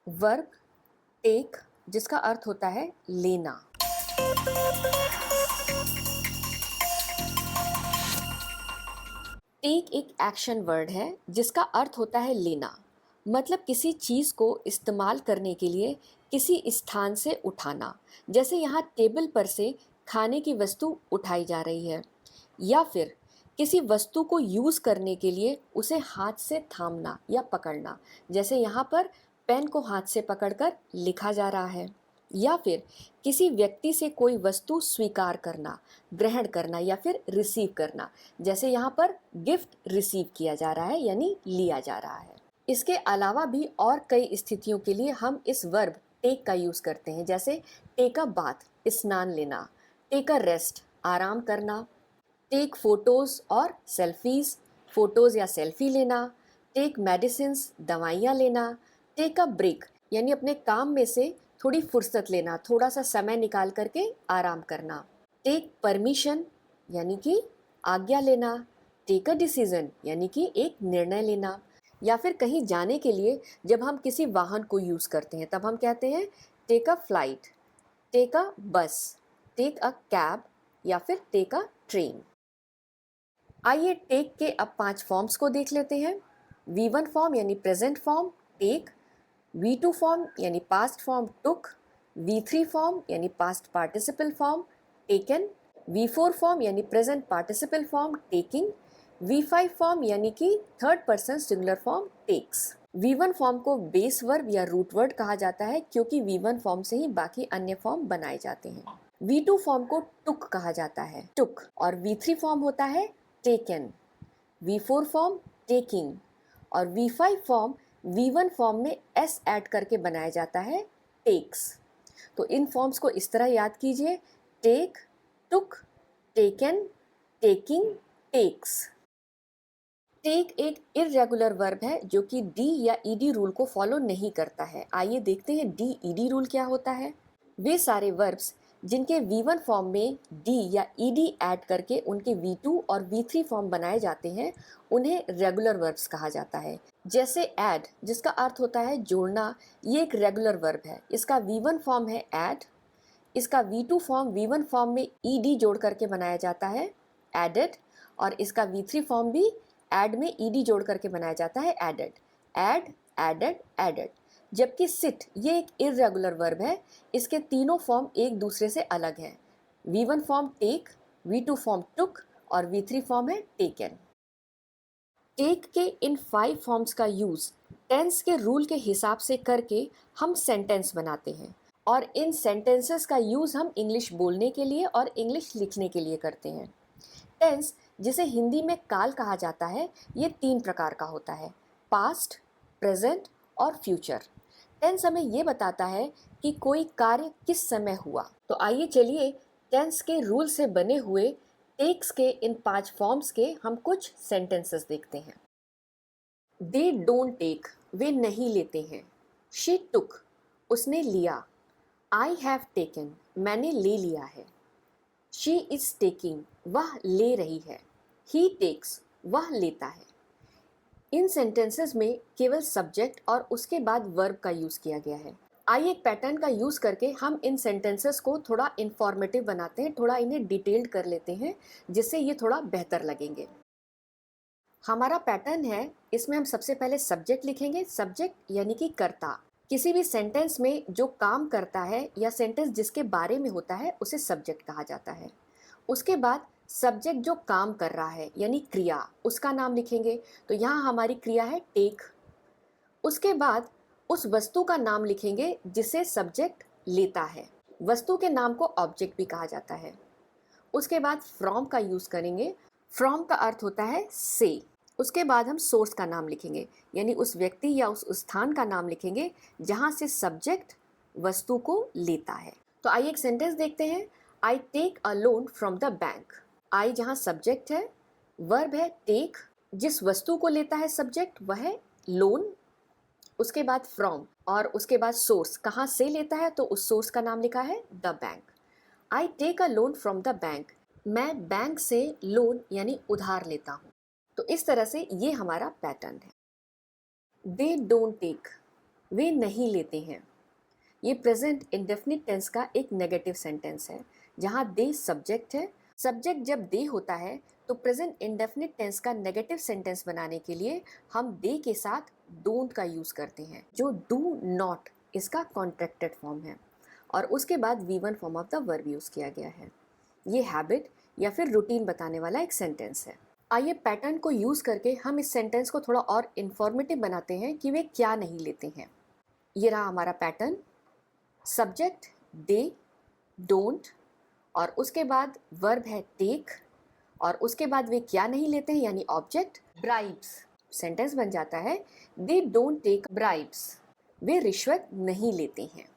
Verb take, जिसका अर्थ होता है लेना। टेक एक एक्शन वर्ड है जिसका अर्थ होता है लेना, मतलब किसी चीज़ को इस्तेमाल करने के लिए किसी स्थान से उठाना। जैसे यहाँ टेबल पर से खाने की वस्तु उठाई जा रही है, या फिर किसी वस्तु को यूज़ करने के लिए उसे हाथ से थामना या पकड़ना। जैसे यहाँ पर पेन को हाथ से पकड़कर लिखा जा रहा है, या फिर किसी व्यक्ति से कोई वस्तु स्वीकार करना, ग्रहण करना या फिर रिसीव करना। जैसे यहाँ पर गिफ्ट रिसीव किया जा रहा है यानी लिया जा रहा है। इसके अलावा भी और कई स्थितियों के लिए हम इस वर्ब टेक का यूज़ करते हैं। जैसे टेक अ बाथ, स्नान लेना, टेक अ रेस्ट, आराम करना, टेक फोटोज़ और सेल्फीज़, फ़ोटोज़ या सेल्फी लेना, टेक मेडिसिन्स, दवाइयाँ लेना, टेक अ ब्रेक यानी अपने काम में से थोड़ी फुर्सत लेना, थोड़ा सा समय निकाल करके आराम करना, टेक परमिशन यानी कि आज्ञा लेना, टेक अ डिसीजन यानी कि एक निर्णय लेना। या फिर कहीं जाने के लिए जब हम किसी वाहन को यूज़ करते हैं तब हम कहते हैं take a flight, take a bus, take a cab या फिर टेक अ ट्रेन। आइए टेक के अब 5 फॉर्म्स को देख लेते हैं। V1 फॉर्म यानी present form take, V2 form यानी past form took, V3 form यानी past participle form taken, V4 form यानी present participle form taking, V5 form यानी कि third person singular form takes. V1 form को base verb या root word कहा जाता है क्योंकि V1 फॉर्म से ही बाकी अन्य फॉर्म बनाए जाते हैं। V2 फॉर्म को टुक कहा जाता है, टुक, और V3 फॉर्म होता है टेकन, V4 फॉर्म टेकिंग, और V5 फॉर्म V1 फॉर्म में S ऐड करके बनाया जाता है टेक्स। तो इन फॉर्म्स को इस तरह याद कीजिए, टेक, टुक, टेकन, टेकिंग, टेक्स। टेक एक इर्रेगुलर वर्ब है जो कि डी या ईडी रूल को फॉलो नहीं करता है। आइए देखते हैं डी ईडी रूल क्या होता है। वे सारे वर्ब्स जिनके V1 फॉर्म में डी या ईडी ऐड करके उनके V2 और V3 फॉर्म बनाए जाते हैं उन्हें रेगुलर वर्ब्स कहा जाता है। जैसे ऐड, जिसका अर्थ होता है जोड़ना, ये एक रेगुलर वर्ब है। इसका V1 फॉर्म है ऐड, इसका V2 फॉर्म V1 फॉर्म में ईडी जोड़ करके बनाया जाता है एडेड, और इसका V3 फॉर्म भी ऐड में ईडी जोड़ करके बनाया जाता है एडेड, ऐड, एडेड, एडेड। जबकि सिट ये एक इर्रेगुलर वर्ब है, इसके तीनों फॉर्म एक दूसरे से अलग हैं। V1 form take, V2 form टुक और V3 फॉर्म है टेकन। टेक के इन 5 फॉर्म्स का यूज़ टेंस के रूल के हिसाब से करके हम सेंटेंस बनाते हैं, और इन सेंटेंसेस का यूज़ हम इंग्लिश बोलने के लिए और इंग्लिश लिखने के लिए करते हैं। टेंस, जिसे हिंदी में काल कहा जाता है, ये 3 प्रकार का होता है, पास्ट, प्रेजेंट और फ्यूचर। टेंस हमें ये बताता है कि कोई कार्य किस समय हुआ। तो आइए चलिए टेंस के रूल से बने हुए टेक्स के इन 5 फॉर्म्स के हम कुछ सेंटेंसेस देखते हैं। दे डोंट टेक, वे नहीं लेते हैं। शी टुक, उसने लिया। आई हैव टेकन, मैंने ले लिया है। शी इज टेकिंग, वह ले रही है। ही टेक्स, वह लेता है। इन सेंटेंसेस में केवल सब्जेक्ट और उसके बाद वर्ब का यूज़ किया गया है। आइए एक पैटर्न का यूज़ करके हम इन सेंटेंसेस को थोड़ा इंफॉर्मेटिव बनाते हैं, थोड़ा इन्हें डिटेल्ड कर लेते हैं, जिससे ये थोड़ा बेहतर लगेंगे। हमारा पैटर्न है, इसमें हम सबसे पहले सब्जेक्ट लिखेंगे। सब्जेक्ट यानी कि कर्ता। किसी भी सेंटेंस में जो काम करता है या सेंटेंस जिसके बारे में होता है उसे सब्जेक्ट कहा जाता है। उसके बाद सब्जेक्ट जो काम कर रहा है यानी क्रिया, उसका नाम लिखेंगे। तो यहाँ हमारी क्रिया है टेक। उसके बाद उस वस्तु का नाम लिखेंगे जिसे सब्जेक्ट लेता है। वस्तु के नाम को ऑब्जेक्ट भी कहा जाता है। उसके बाद फ्रॉम का यूज़ करेंगे। फ्रॉम का अर्थ होता है से। उसके बाद हम सोर्स का नाम लिखेंगे, यानी उस व्यक्ति या उस स्थान का नाम लिखेंगे जहाँ से सब्जेक्ट वस्तु को लेता है। तो आइए एक सेंटेंस देखते हैं। I take a loan from the bank. I जहाँ सब्जेक्ट है, वर्ब है टेक, जिस वस्तु को लेता है सब्जेक्ट वह है लोन। उसके बाद फ्रॉम और उसके बाद सोर्स, कहाँ से लेता है तो उस सोर्स का नाम लिखा है the bank. I take a loan from the bank, मैं बैंक से लोन यानी उधार लेता हूँ। तो इस तरह से ये हमारा पैटर्न है। दे डोंट टेक, वे नहीं लेते हैं। ये प्रेजेंट इंडेफिनिट टेंस का एक नेगेटिव सेंटेंस है जहाँ दे सब्जेक्ट है। सब्जेक्ट जब दे होता है तो प्रेजेंट इंडेफिनिट टेंस का नेगेटिव सेंटेंस बनाने के लिए हम दे के साथ डोंट का यूज़ करते हैं, जो डू नॉट इसका कॉन्ट्रैक्टेड फॉर्म है, और उसके बाद V1 form of the verb use किया गया है। ये हैबिट या फिर रूटीन बताने वाला एक सेंटेंस है। आइए पैटर्न को यूज़ करके हम इस सेंटेंस को थोड़ा और इन्फॉर्मेटिव बनाते हैं कि वे क्या नहीं लेते हैं। ये रहा हमारा पैटर्न। सब्जेक्ट दे, डोंट, और उसके बाद वर्ब है टेक, और उसके बाद वे क्या नहीं लेते हैं यानी ऑब्जेक्ट ब्राइब्स। सेंटेंस बन जाता है दे डोंट टेक ब्राइब्स, वे रिश्वत नहीं लेते हैं।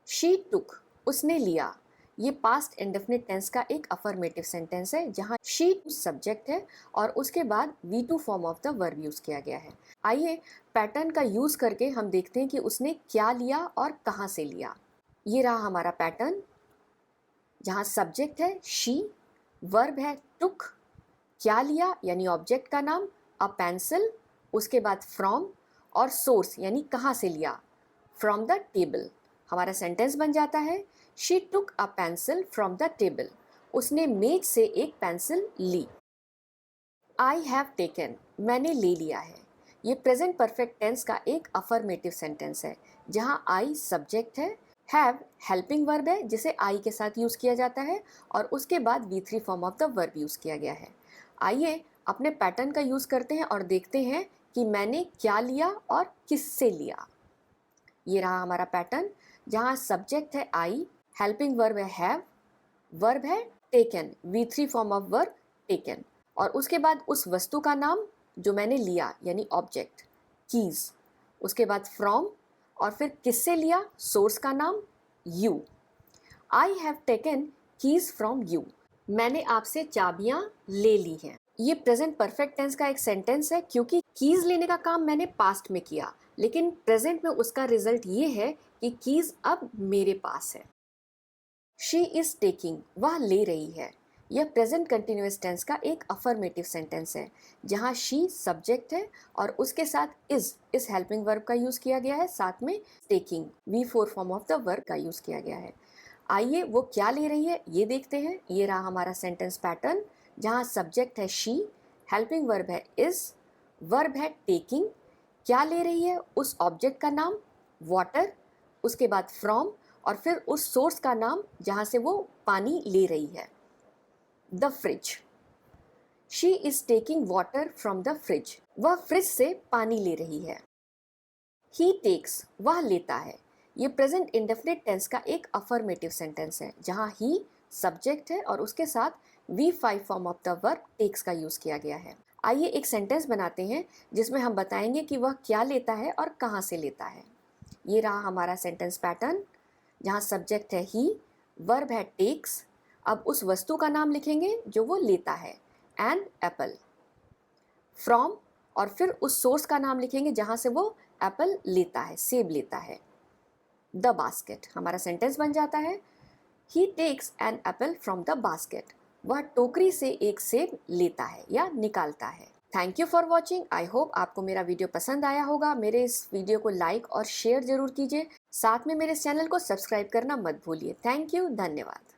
शी टुक, उसने लिया, ये पास्ट इंडेफिनिट टेंस का एक अफर्मेटिव सेंटेंस है जहां शी सब्जेक्ट है और उसके बाद V2 form of the verb use किया गया है। आइए पैटर्न का यूज करके हम देखते हैं कि उसने क्या लिया और कहां से लिया। ये रहा हमारा पैटर्न जहां सब्जेक्ट है शी, वर्ब है टुक, क्या लिया यानी ऑब्जेक्ट का नाम अ पेंसिल, उसके बाद फ्रॉम, और सोर्स यानी कहाँ से लिया फ्रॉम द टेबल। हमारा सेंटेंस बन जाता है she took a pencil from the table, उसने मेज से एक पेंसिल ली। आई हैव टेकन, मैंने ले लिया है। ये प्रेजेंट परफेक्ट टेंस का एक अफर्मेटिव सेंटेंस है जहाँ आई सब्जेक्ट है, हैव हेल्पिंग वर्ब है जिसे आई के साथ यूज़ किया जाता है, और उसके बाद V3 form of the verb use किया गया है। आइए अपने पैटर्न का यूज़ करते हैं और देखते हैं कि मैंने क्या लिया और किससे लिया। ये रहा हमारा पैटर्न जहाँ सब्जेक्ट है आई, हेल्पिंग वर्ब है हैव, वर्ब है taken, V3 form of verb taken, और उसके बाद उस वस्तु का नाम जो मैंने लिया यानी ऑब्जेक्ट कीज, उसके बाद फ्रॉम, और फिर किससे लिया सोर्स का नाम you. I have taken keys from you, मैंने आपसे चाबियां ले ली हैं। ये प्रेजेंट परफेक्ट टेंस का एक सेंटेंस है क्योंकि कीज लेने का काम मैंने पास्ट में किया, लेकिन प्रेजेंट में उसका रिजल्ट ये है कि कीज अब मेरे पास है। शी इज टेकिंग, वह ले रही है। यह प्रेजेंट कंटिन्यूअस टेंस का एक अफर्मेटिव सेंटेंस है जहां शी सब्जेक्ट है और उसके साथ इस हेल्पिंग वर्ब का यूज किया गया है, साथ में taking V4 form of the verb का यूज किया गया है। आइए वो क्या ले रही है ये देखते हैं। ये रहा हमारा सेंटेंस पैटर्न जहां सब्जेक्ट है शी, हेल्पिंग वर्ब है इज, वर्ब है टेकिंग, क्या ले रही है उस ऑब्जेक्ट का नाम वाटर, उसके बाद फ्रॉम, और फिर उस सोर्स का नाम जहां से वो पानी ले रही है the fridge. She is taking water from the fridge, वह फ्रिज से पानी ले रही है। ही टेक्स, वह लेता है। ये प्रेजेंट इंडेफिनिट टेंस का एक अफर्मेटिव सेंटेंस है जहां ही सब्जेक्ट है और उसके साथ V5 form of the verb takes का यूज किया गया है। आइए एक सेंटेंस बनाते हैं जिसमें हम बताएंगे कि वह क्या लेता है और कहां से लेता है। ये रहा हमारा सेंटेंस पैटर्न जहां सब्जेक्ट है ही, वर्ब है टेक्स, अब उस वस्तु का नाम लिखेंगे जो वो लेता है एन एप्पल, फ्रॉम, और फिर उस सोर्स का नाम लिखेंगे जहां से वो एप्पल लेता है, सेब लेता है द बास्केट। हमारा सेंटेंस बन जाता है he takes an apple from the basket, वह टोकरी से एक सेब लेता है या निकालता है। Thank you for watching. I hope आपको मेरा वीडियो पसंद आया होगा। मेरे इस वीडियो को लाइक और शेयर जरूर कीजिए, साथ में मेरे चैनल को सब्सक्राइब करना मत भूलिए। थैंक यू, धन्यवाद।